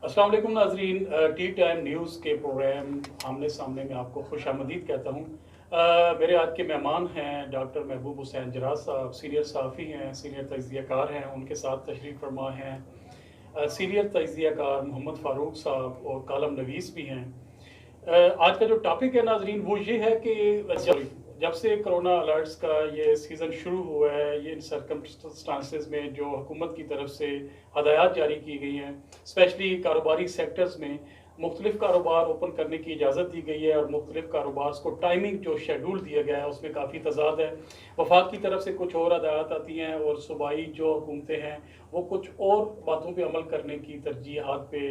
अस्सलाम वालेकुम नाज़रीन, टी टाइम न्यूज़ के प्रोग्राम आमने सामने में आपको खुशामदीद कहता हूँ। मेरे आज के मेहमान हैं डॉक्टर महबूब हुसैन जराद साहब, सीनियर सहाफ़ी हैं, सीनियर तज्ज़ियाकार हैं। उनके साथ तशरीफ़ फरमा हैं सीनियर तज्ज़ियाकार मोहम्मद फ़ारूक साहब और कालम नवीस भी हैं। आज का जो टॉपिक है नाज़रीन वो ये है कि जब से कोरोना अलर्ट्स का ये सीज़न शुरू हुआ है, ये इन सर्कमस्टांसेस में जो हुकूमत की तरफ से हदायत जारी की गई हैं, स्पेशली कारोबारी सेक्टर्स में मुख्तलिफ कारोबार ओपन करने की इजाज़त दी गई है और मुख्तलिफ कारोबार को टाइमिंग जो शेड्यूल दिया गया है उसमें काफ़ी तजाद है। वफाक की तरफ से कुछ और हदायत आती हैं और सूबाई जो हुकूमतें हैं वो कुछ और बातों पर अमल करने की तरजीहात पे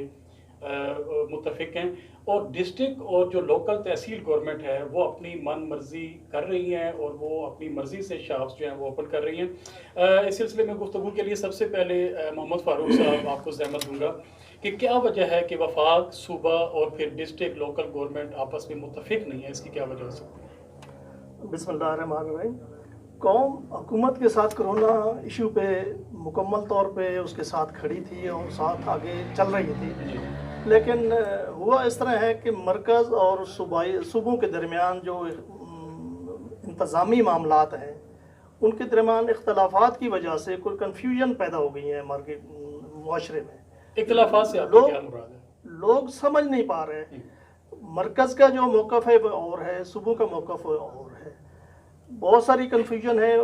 मुत्तफिक हैं और डिस्ट्रिक्ट और जो लोकल तहसील गवर्नमेंट है वो अपनी मन मर्जी कर रही हैं और वो अपनी मर्जी से शॉप्स जो हैं वो ओपन कर रही हैं। इस सिलसिले में गुफ्तगू के लिए सबसे पहले मोहम्मद फ़ारूक साहब आपको ज़हमत दूंगा कि क्या वजह है कि वफाक सूबा और फिर डिस्ट्रिक्ट लोकल गवर्नमेंट आपस में मुत्तफिक नहीं है, इसकी क्या वजह हो सकती है? बिस्मिल्लाहिर्रहमानिर्रहीम। कौम हुकूमत के साथ कोरोना इशू पे मुकम्मल तौर पे उसके साथ खड़ी थी और साथ आगे चल रही थी, लेकिन हुआ इस तरह है कि मरकज़ और सूबों के दरमियान जो इंतज़ामी मामलात हैं उनके दरमियान इख्तलाफात की वजह से कोई कन्फ्यूजन पैदा हो गई है मार्केट मुआशरे में। इख्तलाफात से आपकी क्या मुराद है? लोग समझ नहीं पा रहे, मरकज़ का जो मौक़िफ़ है वो और है, सूबों का मौक़िफ़ और है। बहुत सारी कन्फ्यूजन है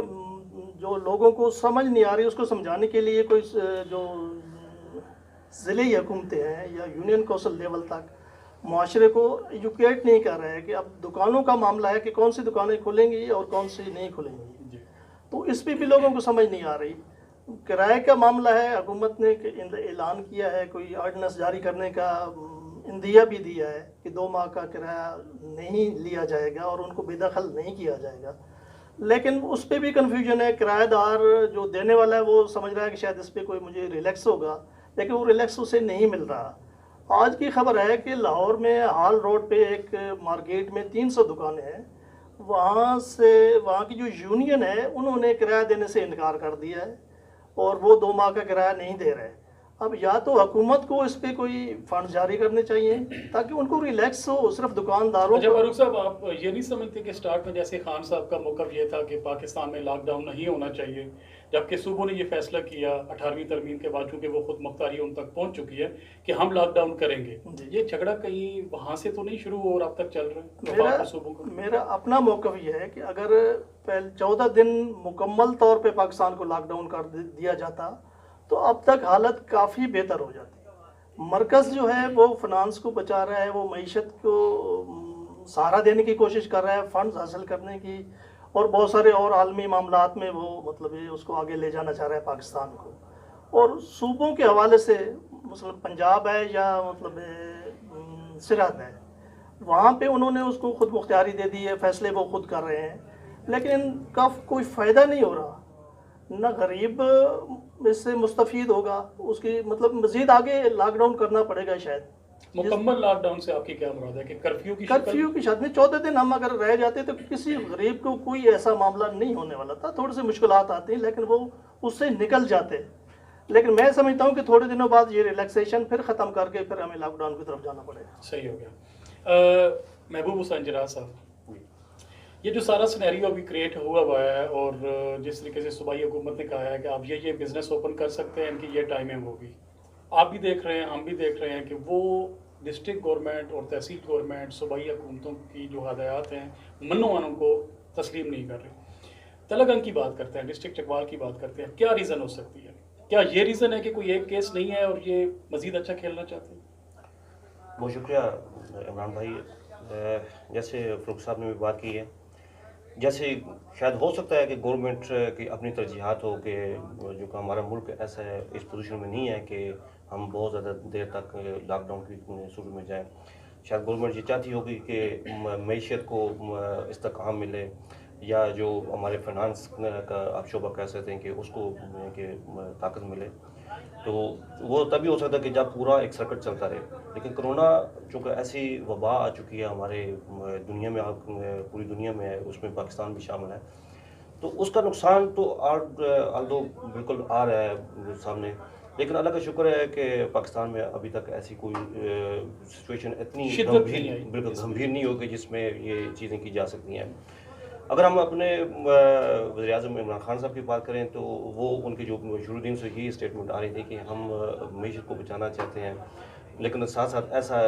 जो लोगों को समझ नहीं आ रही, उसको समझाने के लिए कोई जो ज़िले हुकूमतें हैं या यूनियन कौंसिल लेवल तक मुआशरे को एजुकेट नहीं कर रहे हैं कि अब दुकानों का मामला है कि कौन सी दुकानें खुलेंगी और कौन सी नहीं खुलेंगी, तो इस पर भी लोगों को समझ नहीं आ रही। किराए का मामला है, हुकूमत ने ऐलान किया है, कोई ऑर्डिनेंस जारी करने का इंदिया भी दिया है कि 2 माह का किराया नहीं लिया जाएगा और उनको बेदखल नहीं किया जाएगा, लेकिन उस पर भी कन्फ्यूजन है। किराएदार जो देने वाला है वो समझ रहा है कि शायद इस पर कोई मुझे रिलैक्स होगा, लेकिन वो रिलैक्स उसे नहीं मिल रहा। आज की खबर है कि लाहौर में हाल रोड पे एक मार्केट में 300 दुकानें हैं, वहाँ की जो यूनियन है उन्होंने किराया देने से इनकार कर दिया है और वो 2 माह का किराया नहीं दे रहे। अब या तो हुकूमत को इस पर कोई फंड जारी करने चाहिए ताकि उनको रिलैक्स हो, सिर्फ दुकानदारों अच्छा फारूक साहब, आप ये नहीं समझते कि स्टार्ट में जैसे खान साहब का मौक़िफ़ ये था कि पाकिस्तान में लॉकडाउन नहीं होना चाहिए, जबकि सूबों ने ये फैसला किया 18वीं तरमीम के बाद, चूँकि वो खुद मुख्तारी उन तक पहुँच चुकी है कि हम लॉकडाउन करेंगे, ये झगड़ा कहीं वहाँ से तो नहीं शुरू हो और अब तक चल रहा है? मेरा अपना मौक़िफ़ ये है कि अगर पहले 14 दिन मुकम्मल तौर पर पाकिस्तान को लॉकडाउन कर दिया जाता तो अब तक हालत काफ़ी बेहतर हो जाती। मरकज़ जो है वो फाइनेंस को बचा रहा है, वो मईशत को सहारा देने की कोशिश कर रहा है, फंड्स हासिल करने की, और बहुत सारे और आलमी मामलात में वो मतलब उसको आगे ले जाना चाह रहा है पाकिस्तान को। और सूबों के हवाले से मतलब पंजाब है या मतलब सिरहद है, वहाँ पे उन्होंने उसको खुद मुख्तियारी दे दी है, फैसले वो खुद कर रहे हैं, लेकिन इनका कोई फ़ायदा नहीं हो रहा। ना गरीब इससे मुस्तफ़ीद होगा, उसकी मतलब मज़ीद आगे लॉकडाउन करना पड़ेगा शायद। मुकम्मल लॉकडाउन से आपकी क्या मुराद है कि कर्फ्यू की शर्त में 14 दिन हम अगर रह जाते तो किसी गरीब को कोई ऐसा मामला नहीं होने वाला था। थोड़ी सी मुश्किलात आती हैं लेकिन वो उससे निकल जाते, लेकिन मैं समझता हूँ कि थोड़े दिनों बाद ये रिलैक्सेशन फिर ख़त्म करके फिर हमें लॉकडाउन की तरफ जाना पड़ेगा। सही हो गया। महबूब हुसैन जराद साहब, ये जो सारा सिनेरियो अभी क्रिएट हुआ है और जिस तरीके से सूबाई हुकूमत ने कहा है कि आप ये बिज़नेस ओपन कर सकते हैं, इनकी ये टाइमिंग होगी, आप भी देख रहे हैं, हम भी देख रहे हैं कि वो डिस्ट्रिक्ट गवर्नमेंट और तहसील गवर्नमेंट सूबाई हुकूमतों की जो हदायत हैं मन्नो को तस्लीम नहीं कर रही। तलगन की बात करते हैं, डिस्ट्रिक्ट चकवाल की बात करते हैं, क्या रीज़न हो सकती है? क्या ये रीज़न है कि कोई एक केस नहीं है और ये मज़ीद अच्छा खेलना चाहते हैं? बहुत शुक्रिया इमरान भाई। जैसे फ़ारूक साहब ने भी बात की है, जैसे शायद हो सकता है कि गवर्नमेंट की अपनी तरजीहात हो कि जो कि हमारा मुल्क ऐसा है, इस पोजीशन में नहीं है कि हम बहुत ज़्यादा देर तक लॉकडाउन की शुरू में जाएं। शायद गवर्नमेंट ये चाहती होगी कि मईशत को इस्तेकाम मिले, या जो हमारे फाइनेंस का आप शोबा कह सकते हैं कि उसको कि ताकत मिले, तो वो तभी हो सकता है कि जब पूरा एक सर्किट चलता रहे। लेकिन कोरोना चूँकि ऐसी वबा आ चुकी है हमारे दुनिया में, पूरी दुनिया में है, उसमें पाकिस्तान भी शामिल है, तो उसका नुकसान तो आल्दो बिल्कुल आ रहा है सामने, लेकिन अल्लाह का शुक्र है कि पाकिस्तान में अभी तक ऐसी कोई सिचुएशन इतनी शिद्दत नहीं आई बिल्कुल गंभीर नहीं होगी जिसमें ये चीज़ें की जा सकती हैं। अगर हम अपने वज़ीर-ए-आज़म इमरान खान साहब की बात करें तो वो उनके जो शुरू दिन से यही स्टेटमेंट आ रही थी कि हम मईशत को बचाना चाहते हैं, लेकिन साथ साथ ऐसा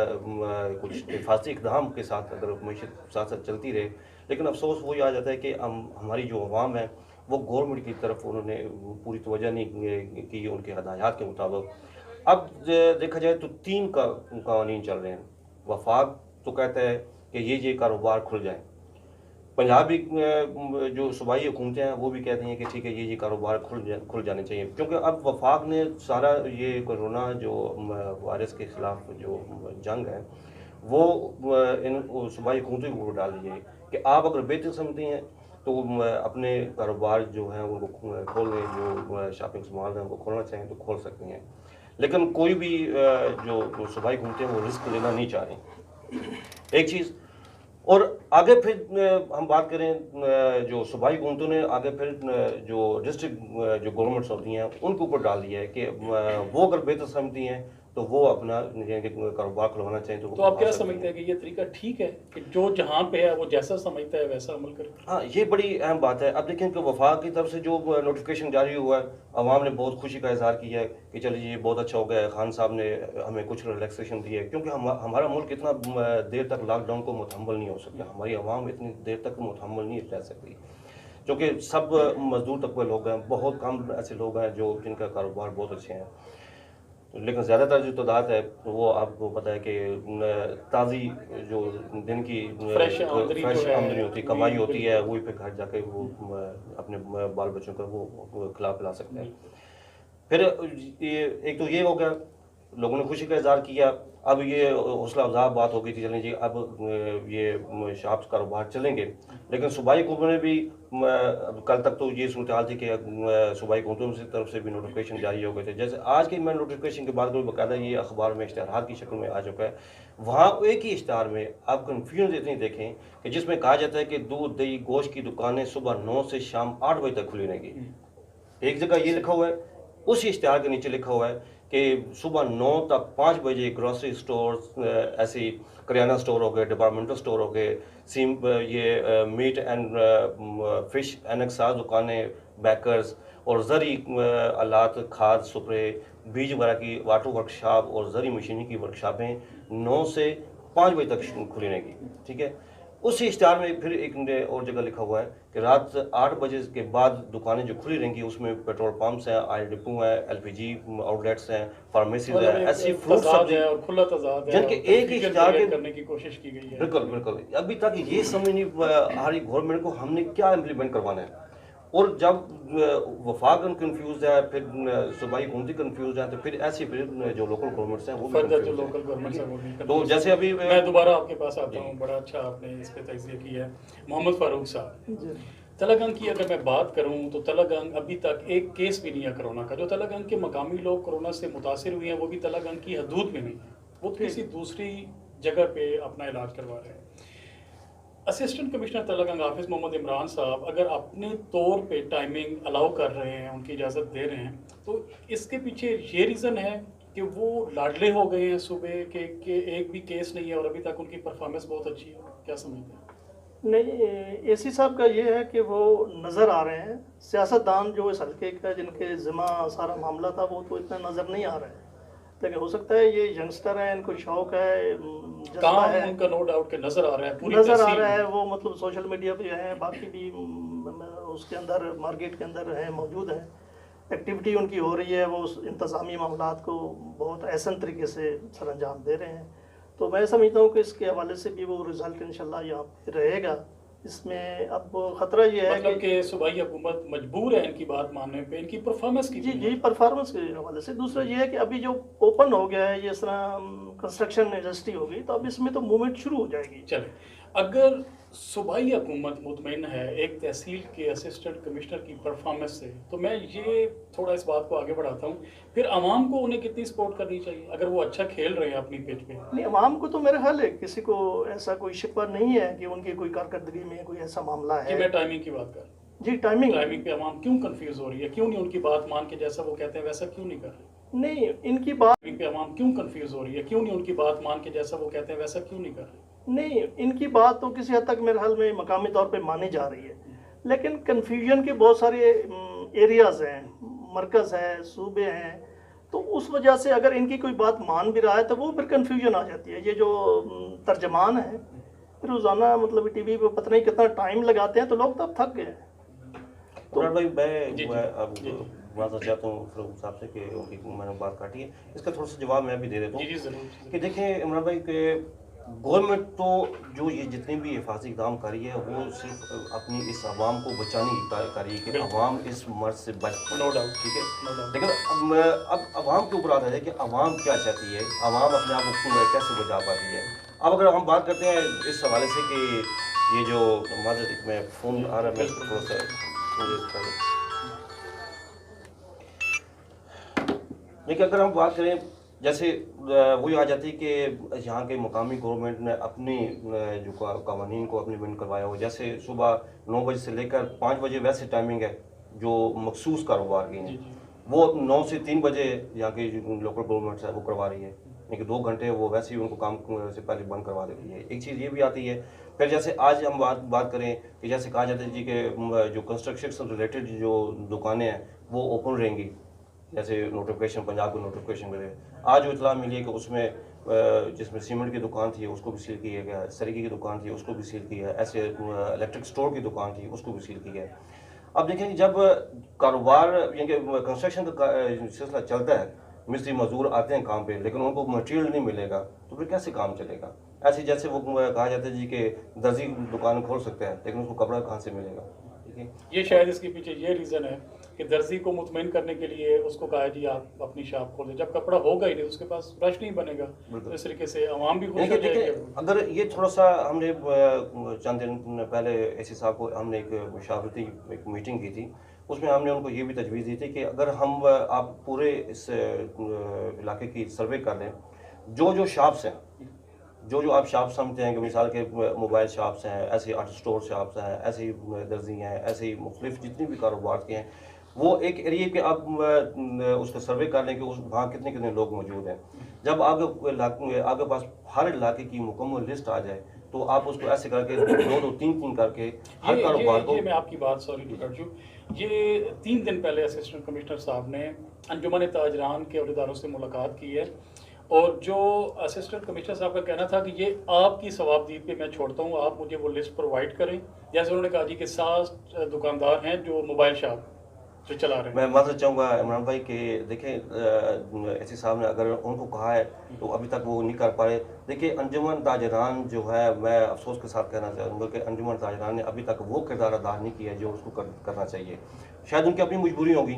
कुछ हिफाजती इक़दाम के साथ अगर मईशत साथ साथ चलती रहे, लेकिन अफसोस वही आ जाता है कि हमारी जो अवाम है वो गवर्नमेंट की तरफ उन्होंने पूरी तवज्जो नहीं की उनके हदायत के मुताबिक। अब देखा जाए तो 3 कवानीन चल रहे हैं। वफाक तो कहता है कि ये कारोबार खुल जाए, पंजाबी जो सूबाई हुकूमतें हैं वो भी कहती हैं कि ठीक है ये कारोबार खुल जाने चाहिए, क्योंकि अब वफाक ने सारा ये कोरोना जो वायरस के ख़िलाफ़ जो जंग है वो इन सूबाई हुकूमतों को डाल दी है कि आप अगर बेहतर समझती हैं तो अपने कारोबार जो हैं उनको खोल लें, जो शॉपिंग मॉल हैं उनको खोलना चाहें तो खोल सकते हैं, लेकिन कोई भी जो सूबाई हुकूमतें वो रिस्क लेना नहीं चाह रही। एक चीज़ और आगे फिर हम बात करें जो सूबाई हुकूमतों ने आगे फिर जो डिस्ट्रिक्ट जो गवर्नमेंट्स होती हैं उनके ऊपर डाल दिया है कि वो अगर बेहतर समझती हैं तो वो अपना कारोबार खुलवाना चाहिए तो आप क्या समझते हैं कि ये तरीका ठीक है कि जो जहाँ पे है वो जैसा समझता है वैसा अमल करे? हाँ, ये बड़ी अहम बात है। अब देखें कि वफाक की तरफ से जो नोटिफिकेशन जारी हुआ है, अवाम ने बहुत खुशी का इजहार किया है कि चलिए ये बहुत अच्छा हो गया है, खान साहब ने हमें कुछ रिलैक्सेशन दी है, क्योंकि हमारा मुल्क इतना देर तक लॉकडाउन को मुतहम्मल नहीं हो सकता, हमारी अवाम इतनी देर तक मुतहम्मल नहीं रह सकती, क्योंकि सब मजदूर तबके लोग हैं, बहुत कम ऐसे लोग हैं जो जिनका कारोबार बहुत अच्छे हैं, लेकिन ज़्यादातर जो तादाद है वो आपको पता है कि ताज़ी जो दिन की फ्रेश आमदनी होती है, कमाई होती है, वही पे घर जाके वो अपने बाल बच्चों को वो खिला पिला सकते हैं। फिर ये एक तो ये हो गया, लोगों ने खुशी का इजहार किया। अब ये हौसला अफजा बात हो गई थी, चलें जी अब ये शॉप्स कारोबार चलेंगे, लेकिन सूबाई हुकूमत ने भी कल तक तो ये सूरत हाल थी कि सूबाई हुकूमतों की तरफ से भी नोटिफिकेशन जारी हो गए थे। जैसे आज के मैं नोटिफिकेशन के बाद कोई बाकायदा ये अखबार में इश्तहार की शक्ल में आ चुका है, वहाँ एक ही इश्तहार में आप कन्फ्यूजन इतनी देखें कि जिसमें कहा जाता है कि दूध दही गोश्त की दुकानें सुबह 9 से शाम 8 बजे तक खुली रहेंगी। एक जगह ये लिखा हुआ है, उसी इश्तहार के नीचे लिखा हुआ है कि सुबह 9 तक 5 बजे ग्रोसरी स्टोर, ऐसी करियाना स्टोर हो गए, डिपार्टमेंटल स्टोर हो गए, ये मीट एंड फिश एनेक्साज दुकानें, बेकर्स और ज़री आलात, खाद स्प्रे, बीज वगैरह की वाटर वर्कशॉप और ज़री मशीनी की वर्कशॉपें 9 से 5 बजे तक खुली रहेंगी। ठीक है, उसी इश्तहार में फिर एक और जगह लिखा हुआ है कि रात 8 बजे के बाद दुकानें जो खुली रहेंगी उसमें पेट्रोल पंप्स हैं, ऑयल डिपो हैं, LPG आउटलेट्स हैं, फार्मेसीज हैं, ऐसी फ्रूट सब्जी और खुला तजाद है, जिनके एक ही इश्तहार के करने की कोशिश की गई है। बिल्कुल बिल्कुल, अभी तक ये समझ नहीं आ रही गवर्नमेंट को हमने क्या इम्प्लीमेंट करवाना है। और जब वफाक कंफ्यूज है, फिर सूबाई हुकूमती कंफ्यूज है, तो फिर ऐसी फिर जो लोकल गवर्नमेंट्स हैं वो फर्दर जो लोकल गवर्नमेंट्स हैं वो भी तो जैसे अभी मैं दोबारा आपके पास आता हूँ। बड़ा अच्छा आपने इस पे तज्ज़िया किया है। मोहम्मद फारूक साहब, तलंगाना की अगर मैं बात करूँ तो तलंगाना अभी तक एक केस भी नहीं है कोरोना का। जो तलंगाना के मकामी लोग कोरोना से मुतासिर हुए हैं वो भी तलंगाना की हदूद में नहीं है, वो किसी दूसरी जगह पे अपना इलाज करवा रहे हैं। असिस्टेंट कमिश्नर तलंगाना हाफिज़ मोहम्मद इमरान साहब अगर अपने तौर पे टाइमिंग अलाउ कर रहे हैं, उनकी इजाज़त दे रहे हैं, तो इसके पीछे ये रीज़न है कि वो लाडले हो गए हैं सुबह के एक भी केस नहीं है और अभी तक उनकी परफॉर्मेंस बहुत अच्छी है? क्या समझते हैं? नहीं, AC साहब का ये है कि वो नज़र आ रहे हैं, सियासतदान जो इस हल्के का जिनके ज़िम्मा सारा मामला था वो तो इतना नज़र नहीं आ रहा है, लेकिन हो सकता है ये यंगस्टर है, इनको शौक है, जज्बा है, उनका नो डाउट के नज़र आ रहा है, पूरी नज़र आ रहा है। वो मतलब सोशल मीडिया पे है, बाकी भी उसके अंदर मार्केट के अंदर है, मौजूद है, एक्टिविटी उनकी हो रही है, वो इंतज़ामी मामलात को बहुत एहसन तरीके से सरअंजाम दे रहे हैं। तो मैं समझता हूँ कि इसके हवाले से भी वो रिज़ल्ट इंशाल्लाह यहाँ पे रहेगा। इसमें अब ख़तरा ये है मतलब कि सूबाई हुकूमत मजबूर है इनकी बात मानने पे, इनकी परफॉर्मेंस की। जी, परफॉर्मेंस के हवाले से। दूसरा ये है कि अभी जो ओपन हो गया है, ये इस तरह कंस्ट्रक्शन इंडस्ट्री हो गई, तो अब इसमें तो मूवमेंट शुरू हो जाएगी। चले, अगर सूबाई हुकूमत मुतमईन है एक तहसील के असिस्टेंट कमिश्नर की परफॉर्मेंस से, तो मैं ये थोड़ा इस बात को आगे बढ़ाता हूँ, फिर आवाम को उन्हें कितनी सपोर्ट करनी चाहिए अगर वो अच्छा खेल रहे हैं अपनी पिच पे? नहीं, आवाम को तो मेरे ख्याल है किसी को ऐसा कोई शिकवा नहीं है कि उनकी कोई कारकर्दगी में कोई ऐसा मामला है। मैं टाइमिंग की बात कर जी, टाइमिंग पे आवाम क्यों कंफ्यूज हो रही है? क्यों नहीं उनकी बात मान के जैसा वो कहते हैं वैसा क्यों नहीं कर रहे? नहीं, इनकी बात पे आवाम क्यों कंफ्यूज हो रही है, क्यों नहीं उनकी बात मान के जैसा वो कहते हैं वैसा क्यों नहीं कर रहे? नहीं, इनकी बात तो किसी हद तक मेरे ख्याल में मकामी तौर पे मानी जा रही है, लेकिन कन्फ्यूजन के बहुत सारे एरियाज़ हैं, मरकज़ है, सूबे हैं, तो उस वजह से अगर इनकी कोई बात मान भी रहा है तो वो फिर कन्फ्यूजन आ जाती है। ये जो तर्जमान है रोज़ाना मतलब टीवी पे पता नहीं कितना टाइम लगाते हैं, तो लोग तब थक गए हैं। इमरान भाई जी, मैं अब माजरा चाहता हूँ फरूक साहब से कि उनकी मैंने बात काटी है, इसका थोड़ा सा जवाब मैं भी दे देता जी हूँ जी जरूर। कि देखें इमरान भाई के गवर्नमेंट तो जो ये जितनी भी हिफाजती इक़दाम कर रही है वो सिर्फ अपनी इस आवाम को बचाने की कर रही है कि आवाम इस मर्ज से बच पाए। नो डाउट, ठीक है, नो डाउट। लेकिन अब आवाम के ऊपर आता है कि आवाम क्या चाहती है, आवाम अपने आप को कैसे बचा पाती है। अब अगर हम बात करते हैं इस हवाले से कि ये जो माजरत में फ़ोन आ रहा है, मैं थोड़ा सा देखिए, अगर हम बात करें जैसे वही आ जाती है कि यहाँ के मुकामी गवर्नमेंट ने अपनी जो कवानीन को अपनी बंद करवाया हो, जैसे सुबह 9 बजे से लेकर 5 बजे वैसे टाइमिंग है जो मखसूस कारोबार की हैं, वो 9 से 3 बजे यहाँ की जो लोकल गवर्नमेंट है वो करवा रही है, लेकिन 2 घंटे वो वैसे ही उनको काम से पहले बंद करवा देती है। एक चीज़ ये भी आती है। फिर जैसे आज हम बात करें कि जैसे कहा जाता है जी कि जो कंस्ट्रक्शन से रिलेटेड जो दुकानें हैं वो ओपन रहेंगी, जैसे नोटिफिकेशन पंजाब को नोटिफिकेशन मिले, आज जो इतला मिली है कि उसमें जिसमें सीमेंट की दुकान थी उसको भी सील किया गया, सरीके की दुकान थी उसको भी सील किया, ऐसे इलेक्ट्रिक स्टोर की दुकान थी उसको भी सील किया है। अब देखें, जब कारोबार यानी कि कंस्ट्रक्शन का सिलसिला चलता है, मिस्त्री मजदूर आते हैं काम पे, लेकिन उनको मटेरियल नहीं मिलेगा तो फिर कैसे काम चलेगा। ऐसे जैसे वो कहा जाता है जी कि दर्जी दुकान खोल सकते हैं लेकिन उसको कपड़ा कहाँ से मिलेगा। ठीक है, ये शायद इसके पीछे ये रीज़न है कि दर्जी को मुतमईन करने के लिए उसको कहा जी आप अपनी शॉप खोल दें, जब कपड़ा होगा ही नहीं तो उसके पास रश नहीं बनेगा, तो इस तरीके से आवाम भी खुश हो जाएगी। अगर ये थोड़ा सा हमने चंद दिन पहले एसी साहब को हमने एक मुशावरती एक मीटिंग की थी, उसमें हमने उनको ये भी तजवीज़ दी थी कि अगर हम आप पूरे इस इलाके की सर्वे कर लें, जो शॉप्स हैं, जो आप शॉप समझते हैं कि मिसाल के मोबाइल शॉप्स हैं, ऐसे ही आर्ट स्टोर शॉप्स हैं, ऐसे ही दर्जी हैं, ऐसे ही मुख्तलिफ जितनी भी कारोबार के हैं, वो एक एरिए के आप उसका सर्वे कर लें कि उस वहाँ कितने कितने लोग मौजूद हैं। जब आपके पास हर इलाके की मुकम्मल लिस्ट आ जाए तो आप उसको ऐसे करके 2-2, 3-3 करके हर कारोबार को। मैं आपकी बात सॉरी टू कट यू, ये 3 दिन पहले असिस्टेंट कमिश्नर साहब ने अंजुमन ताजरान के अहदेदारों से मुलाकात की है, और जो असिस्टेंट कमिश्नर साहब का कहना था कि ये आपकी सवाबदीद पे मैं छोड़ता हूँ, आप मुझे वो लिस्ट प्रोवाइड करें। जैसे उन्होंने कहा जी कि 7 दुकानदार हैं जो मोबाइल शॉप जो चला रहे हैं। मैं माजरत चाहूँगा इमरान भाई कि देखें, एसी साहब ने अगर उनको कहा है तो अभी तक वो नहीं कर पा रहे। देखिए, अंजुमन ताजरान जो है, मैं अफसोस के साथ कहना चाहूँगा कि अंजुमन ताजरान ने अभी तक वो किरदार अदा नहीं किया जो उसको करना चाहिए। शायद उनकी अपनी मजबूरी होगी।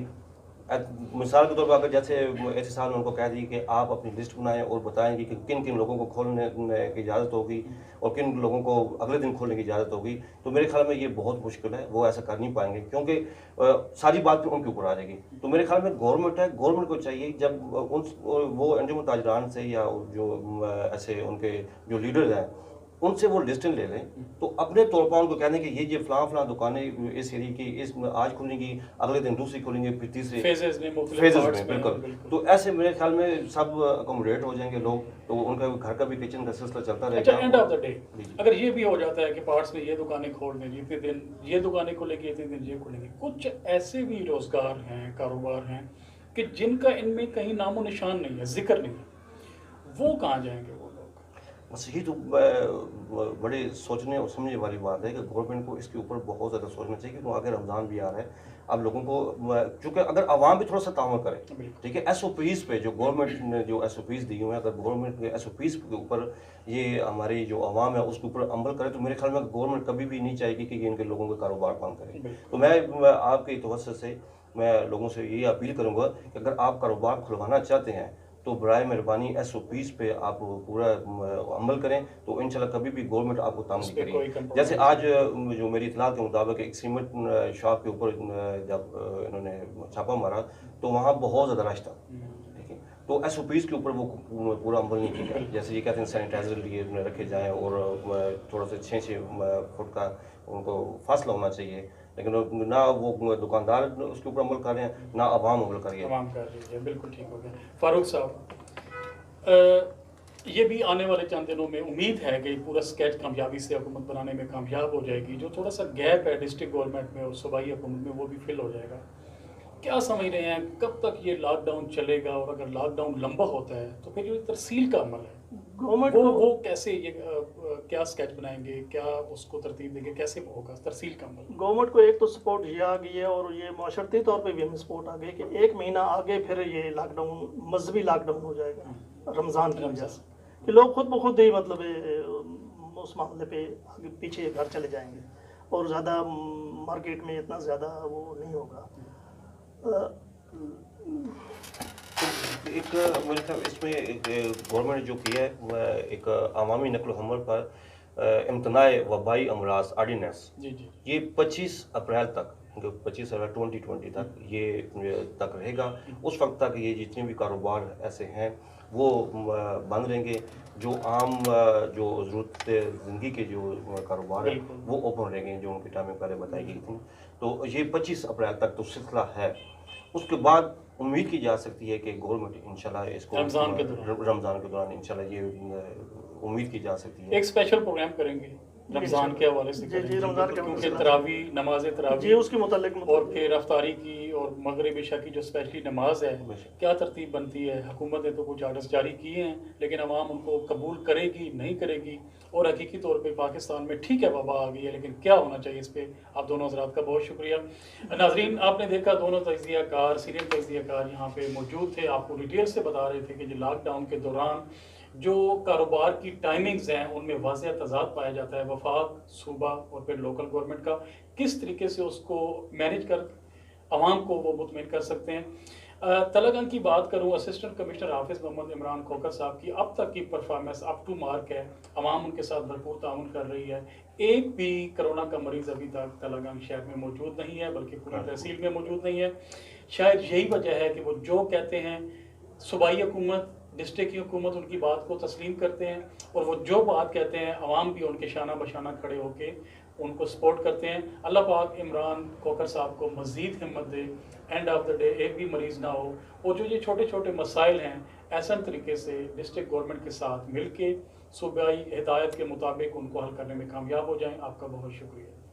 मिसाल के तौर पर अगर जैसे एसी साहब ने उनको कह दी कि आप अपनी लिस्ट बनाएं और बताएंगे कि किन किन लोगों को खोलने की इजाज़त होगी और किन लोगों को अगले दिन खोलने की इजाज़त होगी, तो मेरे ख्याल में ये बहुत मुश्किल है, वो ऐसा कर नहीं पाएंगे क्योंकि सारी बात उनके ऊपर आ जाएगी। तो मेरे ख्याल में गवर्नमेंट है, गवर्नमेंट को चाहिए जब वो अंजुमन ताजरान से या जो ऐसे उनके जो लीडर्स हैं उनसे वो लिस्टें ले लें, तो अपने तौर पर उनको कहने कि ये फलां दुकानें इस एरिया की इस आज खुलेंगी, अगले दिन दूसरी खुलेंगी, फिर तीसरी फेजेस में बिल्कुल। तो ऐसे मेरे ख्याल में सब अकोमोडेट हो जाएंगे लोग, तो उनका घर का भी किचन का सिलसिला चलता रहेगा। अच्छा, एंड ऑफ द डे अगर ये भी हो जाता है कि पार्ट्स में ये दुकानें खोल देंगी, इतने दिन ये दुकानें खुलेंगी, इतने दिन ये खुलेंगी, कुछ ऐसे भी रोजगार हैं, कारोबार हैं कि जिनका इनमें कहीं नामो निशान नहीं है, जिक्र नहीं है, वो कहाँ जाएंगे वो लोग? बस यही तो बड़े सोचने और समझने वाली बात है कि गवर्नमेंट को इसके ऊपर बहुत ज़्यादा सोचना चाहिए, क्योंकि आगे रमज़ान भी आ रहा है। अब लोगों को चूँकि अगर आवाम भी थोड़ा सा ताउन करे, ठीक है, SOPs पे जो गवर्नमेंट ने जो SOPs दी हुई हैं, अगर गवर्नमेंट के SOPs के ऊपर ये हमारी जो आवाम है उसके ऊपर अमल करे, तो मेरे ख्याल में गवर्नमेंट कभी भी नहीं चाहेगी कि इनके लोगों का कारोबार बंद करे। तो मैं आपके तवज्जो से मैं लोगों से ये अपील करूँगा कि अगर आप कारोबार खुलवाना चाहते हैं तो बराए मेहरबानी SOPs पे आप पूरा अमल करें, तो इंशाल्लाह कभी भी गवर्नमेंट आपको ताम नहीं करेगी। जैसे आज जो मेरी इतला के मुताबिक एक सीमेंट शॉप के ऊपर जब इन्होंने छापा मारा तो वहाँ बहुत ज़्यादा रश था, ठीक है, तो SOPs के ऊपर वो पूरा अमल नहीं किया। जैसे ये कहते हैं सैनिटाइजर लिए रखे जाएँ और थोड़ा सा 6-6 फुट का उनको फासला होना चाहिए, लेकिन ना वो दुकानदार उसके ऊपर अमल कर रहे हैं, ना आवाम अमल कर रही है। तमाम कर रही है, बिल्कुल ठीक हो गया। फारूक साहब, ये भी आने वाले चंद दिनों में उम्मीद है कि पूरा स्केच कामयाबी से हुकूमत बनाने में कामयाब हो जाएगी। जो थोड़ा सा गैप है डिस्ट्रिक्ट गवर्नमेंट में और सूबाई हुकूमत में, वो भी फिल हो जाएगा। क्या समझ रहे हैं कब तक ये लॉकडाउन चलेगा, और अगर लॉकडाउन लंबा होता है तो फिर ये तरसील का अमल है, गवर्नमेंट वो कैसे ये क्या स्केच बनाएंगे, क्या उसको तरतीब देंगे, कैसे वो होगा तरसील का अमल? गवर्नमेंट को एक तो सपोर्ट ये आ गई है, और ये माशरती तौर पे भी हमें सपोर्ट आ गई कि 1 महीना आगे फिर ये लॉकडाउन, मजहबी लॉकडाउन हो जाएगा रमज़ान की वजह से, कि लोग खुद ब खुद ही मतलब उस मामले पे आगे पीछे घर चले जाएंगे, और ज़्यादा मार्केट में इतना ज़्यादा वो नहीं होगा। एक मेरे ख्याल इसमें गवर्नमेंट ने जो किया है वह एक अवामी नकल हमल पर इम्तनाए वबाई अमराज आर्डीनेंस, जी जी ये 25 अप्रैल तक, 25 अप्रैल 2020 तक ये तक रहेगा। उस वक्त तक ये जितने भी कारोबार ऐसे हैं वो बंद रहेंगे। जो आम जो ज़रूरत ज़िंदगी के जो कारोबार है वो ओपन रहेंगे, जो उनकी टाइमिंग पहले बताई गई थी। तो ये 25 अप्रैल तक तो सिलसिला है। उसके बाद उम्मीद की जा सकती है कि गवर्नमेंट इंशाल्लाह इसको रमज़ान के दौरान इंशाल्लाह ये उम्मीद की जा सकती है एक स्पेशल प्रोग्राम करेंगे रमज़ान के हवाले से, जी रमज़ान के क्योंकि तरावी नमाज तरावी जी उसके मुतालिक और फिर अफ्तारी की और मगरिब इशा की जो स्पेशली नमाज है, क्या तरतीब बनती है? हुकूमत ने तो कुछ आर्डर्स जारी किए हैं, लेकिन अवाम उनको कबूल करेगी नहीं करेगी, और हकीकी तौर पे पाकिस्तान में ठीक है वबा आ गई है, लेकिन क्या होना चाहिए इस पर? आप दोनों हज़रात का बहुत शुक्रिया। नाजरीन, आपने देखा दोनों तज्ज़िया कार, सीनियर तज्ज़िया कार यहाँ पे मौजूद थे, आपको डिटेल से बता रहे थे कि जो लॉकडाउन के दौरान जो कारोबार की टाइमिंग्स हैं उनमें वाज़ेह तज़ाद पाया जाता है। वफाक, सूबा और फिर लोकल गवर्नमेंट का किस तरीके से उसको मैनेज कर अवाम को वो मुतमिन कर सकते हैं। तलगन की बात करूँ, असिस्टेंट कमिश्नर हाफिज़ मोहम्मद इमरान खोकर साहब की अब तक की परफॉर्मेंस अप टू मार्क है। अवाम उनके साथ भरपूर ताउन कर रही है। एक भी कोरोना का मरीज़ अभी तक तलगन शहर में मौजूद नहीं है, बल्कि पूरी तहसील में मौजूद नहीं है। शायद यही वजह है कि वो जो कहते हैं सूबाई हुकूमत, डिस्ट्रिक्ट की हुकूमत उनकी बात को तस्लीम करते हैं, और वो जो बात कहते हैं अवाम भी उनके शाना बशाना खड़े होके उनको सपोर्ट करते हैं। अल्लाह पाक इमरान खोकर साहब को मज़ीद हिम्मत दे, एंड ऑफ द डे एक भी मरीज़ ना हो, और जो ये छोटे छोटे मसाइल हैं ऐसा तरीके से डिस्ट्रिक्ट गवर्नमेंट के साथ मिल के सूबाई हिदायत के मुताबिक उनको हल करने में कामयाब हो जाएँ। आपका बहुत शुक्रिया।